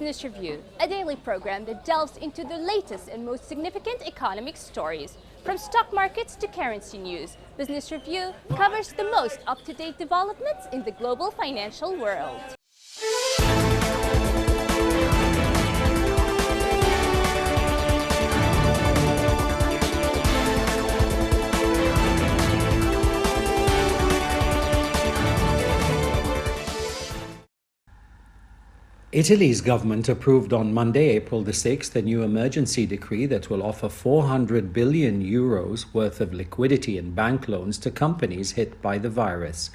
Business Review, a daily program that delves into the latest and most significant economic stories. From stock markets to currency news, Business Review covers the most up-to-date developments in the global financial world. Italy's government approved on Monday, April the 6th, a new emergency decree that will offer 400 billion euros worth of liquidity and bank loans to companies hit by the virus.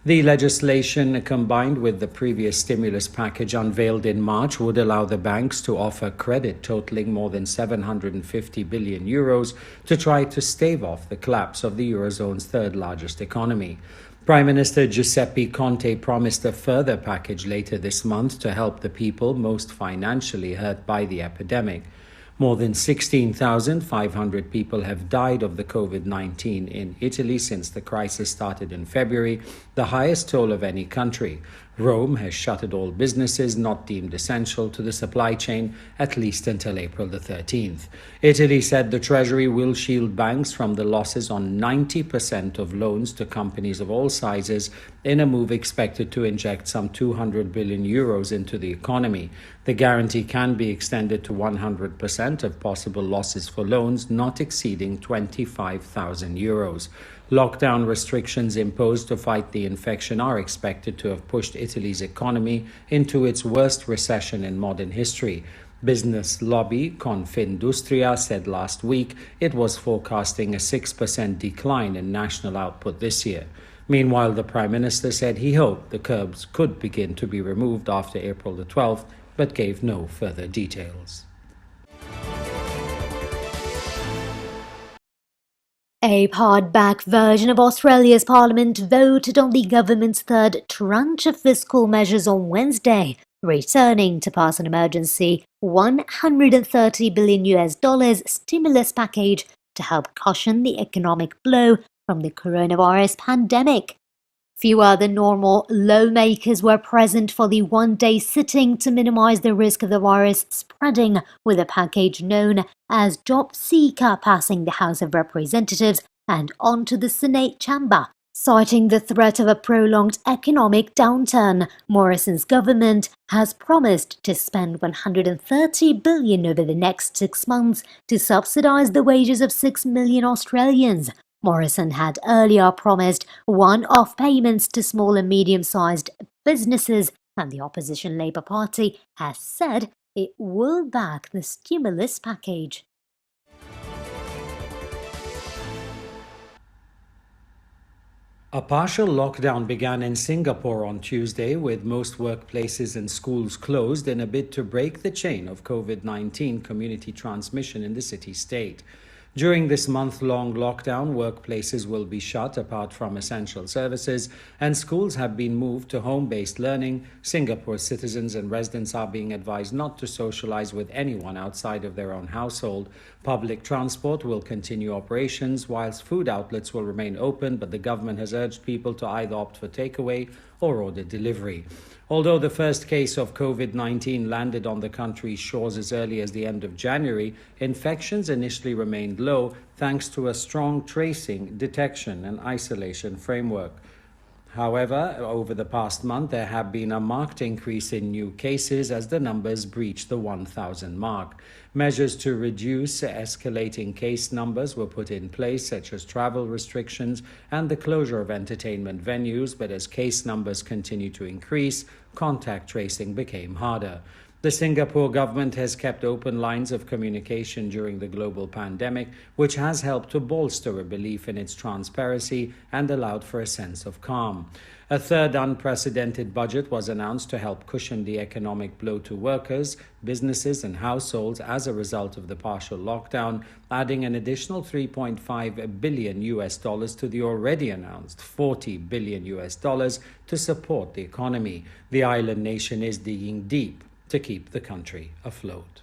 The legislation, combined with the previous stimulus package unveiled in March, would allow the banks to offer credit totaling more than 750 billion euros to try to stave off the collapse of the Eurozone's third largest economy. Prime Minister Giuseppe Conte promised a further package later this month to help the people most financially hurt by the epidemic. More than 16,500 people have died of the COVID-19 in Italy since the crisis started in February, the highest toll of any country. Rome has shuttered all businesses not deemed essential to the supply chain, at least until April the 13th. Italy said the Treasury will shield banks from the losses on 90% of loans to companies of all sizes in a move expected to inject some 200 billion euros into the economy. The guarantee can be extended to 100% of possible losses for loans not exceeding 25,000 euros. Lockdown restrictions imposed to fight the infection are expected to have pushed Italy's economy into its worst recession in modern history. Business lobby Confindustria said last week it was forecasting a 6% decline in national output this year. Meanwhile, the Prime Minister said he hoped the curbs could begin to be removed after April the 12th, but gave no further details. A pared-back version of Australia's parliament voted on the government's third tranche of fiscal measures on Wednesday, returning to pass an emergency $130 billion stimulus package to help cushion the economic blow from the coronavirus pandemic. Fewer than normal lawmakers were present for the one-day sitting to minimize the risk of the virus spreading, with a package known as Job Seeker passing the House of Representatives and onto the Senate chamber. Citing the threat of a prolonged economic downturn, Morrison's government has promised to spend $130 billion over the next 6 months to subsidize the wages of 6 million Australians. Morrison had earlier promised one-off payments to small and medium-sized businesses, and the opposition Labour Party has said it will back the stimulus package. A partial lockdown began in Singapore on Tuesday, with most workplaces and schools closed in a bid to break the chain of COVID-19 community transmission in the city-state. During this month-long lockdown, workplaces will be shut apart from essential services, and schools have been moved to home-based learning. Singapore's citizens and residents are being advised not to socialize with anyone outside of their own household. Public transport will continue operations, whilst food outlets will remain open, but the government has urged people to either opt for takeaway or order delivery. Although the first case of COVID-19 landed on the country's shores as early as the end of January, infections initially remained low thanks to a strong tracing, detection and isolation framework. However, over the past month, there have been a marked increase in new cases as the numbers breach the 1,000 mark. Measures to reduce escalating case numbers were put in place, such as travel restrictions and the closure of entertainment venues, but as case numbers continue to increase, contact tracing became harder. The Singapore government has kept open lines of communication during the global pandemic, which has helped to bolster a belief in its transparency and allowed for a sense of calm. A third unprecedented budget was announced to help cushion the economic blow to workers, businesses and households as a result of the partial lockdown, adding an additional $3.5 billion to the already announced $40 billion to support the economy. The island nation is digging deep to keep the country afloat.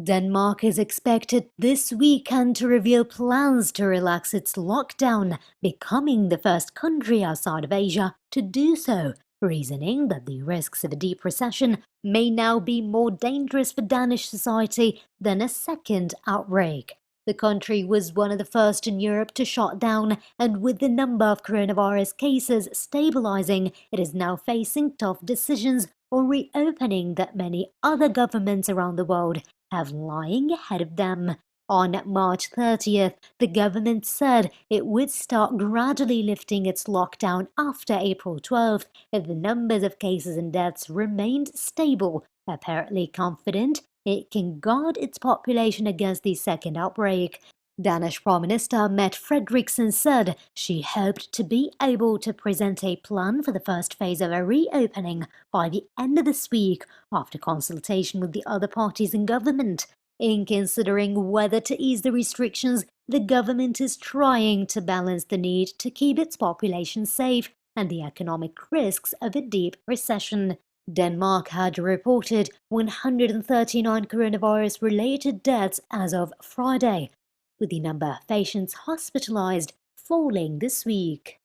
Denmark is expected this weekend to reveal plans to relax its lockdown, becoming the first country outside of Asia to do so, reasoning that the risks of a deep recession may now be more dangerous for Danish society than a second outbreak. The country was one of the first in Europe to shut down, and with the number of coronavirus cases stabilizing, it is now facing tough decisions on reopening that many other governments around the world have lying ahead of them. On March 30th, the government said it would start gradually lifting its lockdown after April 12th if the numbers of cases and deaths remained stable, apparently confident it can guard its population against the second outbreak. Danish Prime Minister Mette Frederiksen said she hoped to be able to present a plan for the first phase of a reopening by the end of this week after consultation with the other parties in government. In considering whether to ease the restrictions, the government is trying to balance the need to keep its population safe and the economic risks of a deep recession. Denmark had reported 139 coronavirus-related deaths as of Friday, with the number of patients hospitalized falling this week.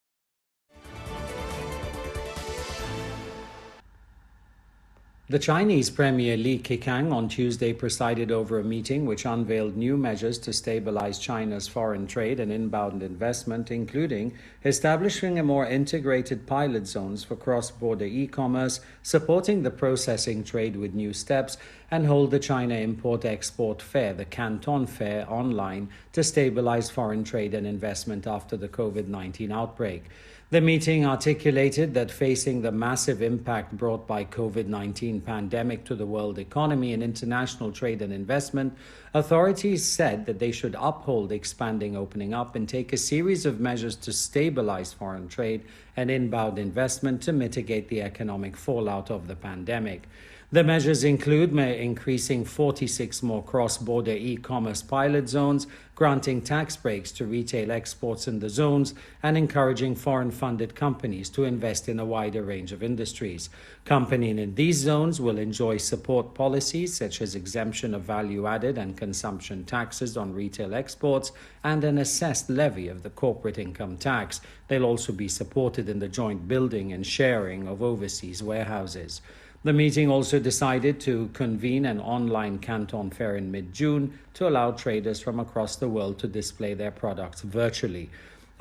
The Chinese Premier Li Keqiang on Tuesday presided over a meeting which unveiled new measures to stabilize China's foreign trade and inbound investment, including establishing a more integrated pilot zones for cross-border e-commerce, supporting the processing trade with new steps, and hold the China Import-Export Fair, the Canton Fair, online to stabilize foreign trade and investment after the COVID-19 outbreak. The meeting articulated that facing the massive impact brought by COVID-19 pandemic to the world economy and international trade and investment, authorities said that they should uphold expanding opening up and take a series of measures to stabilize foreign trade and inbound investment to mitigate the economic fallout of the pandemic. The measures include increasing 46 more cross-border e-commerce pilot zones, granting tax breaks to retail exports in the zones, and encouraging foreign-funded companies to invest in a wider range of industries. Companies in these zones will enjoy support policies such as exemption of value-added and consumption taxes on retail exports and an assessed levy of the corporate income tax. They'll also be supported in the joint building and sharing of overseas warehouses. The meeting also decided to convene an online Canton Fair in mid-June to allow traders from across the world to display their products virtually.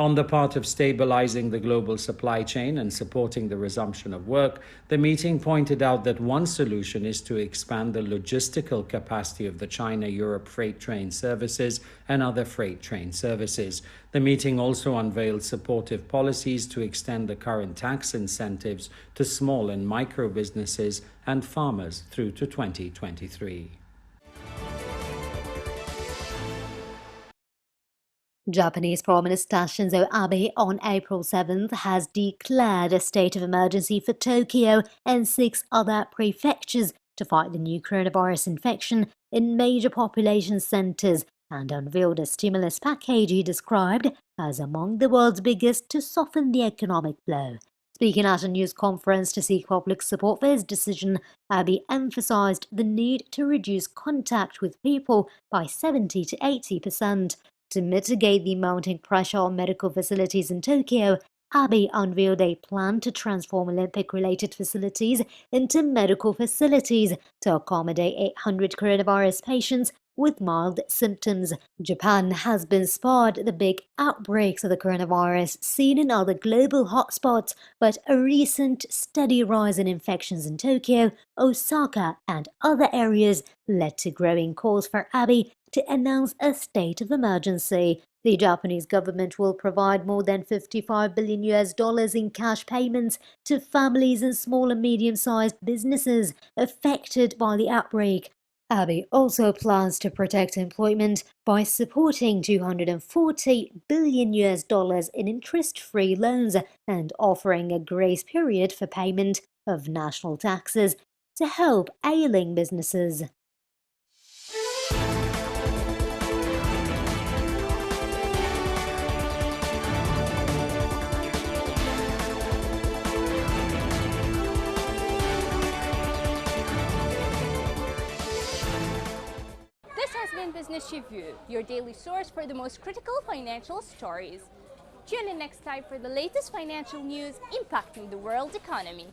On the part of stabilizing the global supply chain and supporting the resumption of work, the meeting pointed out that one solution is to expand the logistical capacity of the China-Europe freight train services and other freight train services. The meeting also unveiled supportive policies to extend the current tax incentives to small and micro businesses and farmers through to 2023. Japanese Prime Minister Shinzo Abe on April 7th has declared a state of emergency for Tokyo and 6 other prefectures to fight the new coronavirus infection in major population centers and unveiled a stimulus package he described as among the world's biggest to soften the economic blow. Speaking at a news conference to seek public support for his decision, Abe emphasized the need to reduce contact with people by 70 to 80%. To mitigate the mounting pressure on medical facilities in Tokyo, Abe unveiled a plan to transform Olympic-related facilities into medical facilities to accommodate 800 coronavirus patients with mild symptoms. Japan has been spared the big outbreaks of the coronavirus seen in other global hotspots, but a recent steady rise in infections in Tokyo, Osaka, and other areas led to growing calls for Abe to announce a state of emergency. The Japanese government will provide more than $55 billion in cash payments to families and small and medium-sized businesses affected by the outbreak. Abe also plans to protect employment by supporting $240 billion in interest-free loans and offering a grace period for payment of national taxes to help ailing businesses. Business Review, your daily source for the most critical financial stories. Tune in next time for the latest financial news impacting the world economy.